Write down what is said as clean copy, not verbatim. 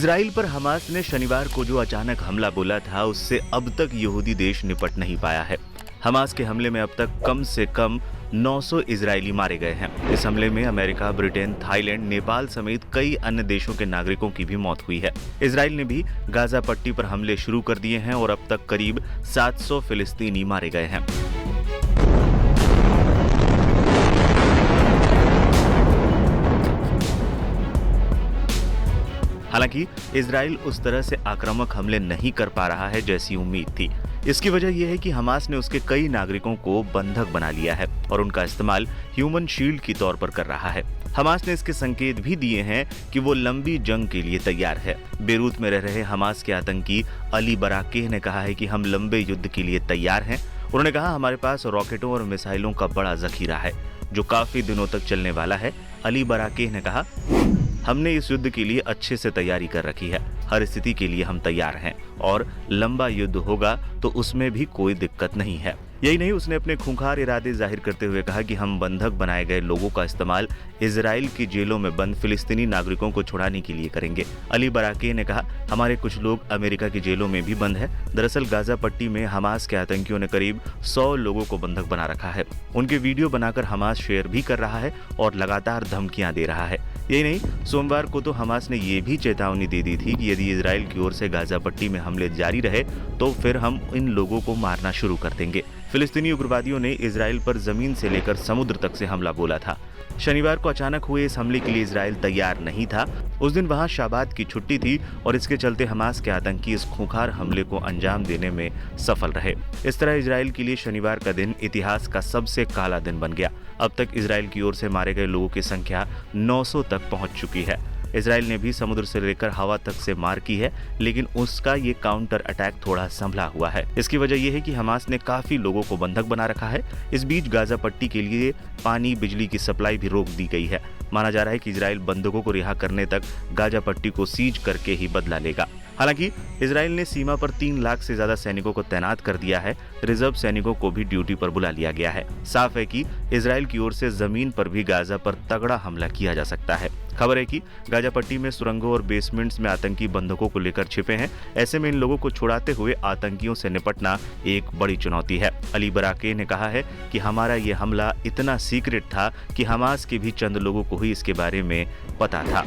Israel पर Hamas ने शनिवार को जो अचानक हमला बोला था, उससे अब तक यहूदी देश निपट नहीं पाया है। हमास के हमले में अब तक कम से कम 900 इजरायली मारे गए हैं। इस हमले में अमेरिका, ब्रिटेन, थाईलैंड, नेपाल समेत कई अन्य देशों के नागरिकों की भी मौत हुई है। इजराइल ने भी गाजा पट्टी पर हमले शुरू कर दिए हैं और अब तक करीब 700 फिलिस्तीनी मारे गए हैं। हालांकि इजराइल उस तरह से आक्रामक हमले नहीं कर पा रहा है जैसी उम्मीद थी। इसकी वजह यह है कि हमास ने उसके कई नागरिकों को बंधक बना लिया है और उनका इस्तेमाल ह्यूमन शील्ड के तौर पर कर रहा है। हमास ने इसके संकेत भी दिए हैं कि वो लंबी जंग के लिए तैयार है। बेरूत में रह रहे हमास के आतंकी अली बराकेह ने कहा है कि हम लंबे युद्ध के लिए तैयार हैं। उन्होंने कहा, हमारे पास रॉकेटों और मिसाइलों का बड़ा जखीरा है जो काफी दिनों तक चलने वाला है। अली बराकेह ने कहा, हमने इस युद्ध के लिए अच्छे से तैयारी कर रखी है। हर स्थिति के लिए हम तैयार हैं और लंबा युद्ध होगा तो उसमें भी कोई दिक्कत नहीं है। यही नहीं, उसने अपने खूंखार इरादे जाहिर करते हुए कहा कि हम बंधक बनाए गए लोगों का इस्तेमाल इजराइल की जेलों में बंद फिलिस्तीनी नागरिकों को छुड़ाने के लिए करेंगे। अली बराकेह ने कहा, हमारे कुछ लोग अमेरिका की जेलों में भी बंद है। दरअसल गाजा पट्टी में हमास के आतंकियों ने करीब 100 लोगों को बंधक बना रखा है। उनके वीडियो बनाकर हमास शेयर भी कर रहा है और लगातार धमकियां दे रहा है। यही नहीं, सोमवार को तो हमास ने ये भी चेतावनी दे दी थी कि यदि इजराइल की ओर से गाजा पट्टी में हमले जारी रहे तो फिर हम इन लोगों को मारना शुरू कर देंगे। फिलिस्तीनी उग्रवादियों ने इजराइल पर जमीन से लेकर समुद्र तक से हमला बोला था। शनिवार को अचानक हुए इस हमले के लिए इजराइल तैयार नहीं था। उस दिन वहां शाबात की छुट्टी थी और इसके चलते हमास के आतंकी इस खूंखार हमले को अंजाम देने में सफल रहे। इस तरह इजराइल के लिए शनिवार का दिन इतिहास का सबसे काला दिन बन गया। अब तक इजराइल की ओर से मारे गए लोगों की संख्या 900 तक पहुंच चुकी है। इजराइल ने भी समुद्र से लेकर हवा तक से मार की है, लेकिन उसका ये काउंटर अटैक थोड़ा संभला हुआ है। इसकी वजह यह है कि हमास ने काफी लोगों को बंधक बना रखा है। इस बीच गाजा पट्टी के लिए पानी, बिजली की सप्लाई भी रोक दी गई है। माना जा रहा है कि इजराइल बंधकों को रिहा करने तक गाजा पट्टी को सीज करके ही बदला लेगा। हालांकि इजराइल ने सीमा पर 3 लाख से ज्यादा सैनिकों को तैनात कर दिया है। रिजर्व सैनिकों को भी ड्यूटी पर बुला लिया गया है। साफ है कि इजराइल की ओर से जमीन पर भी गाजा पर तगड़ा हमला किया जा सकता है। खबर है कि गाजा पट्टी में सुरंगों और बेसमेंट्स में आतंकी बंधकों को लेकर छिपे हैं। ऐसे में इन लोगों को छुड़ाते हुए आतंकियों से निपटना एक बड़ी चुनौती है। अली बराकेह ने कहा है कि हमारा ये हमला इतना सीक्रेट था कि हमास के भी चंद लोगों को ही इसके बारे में पता था।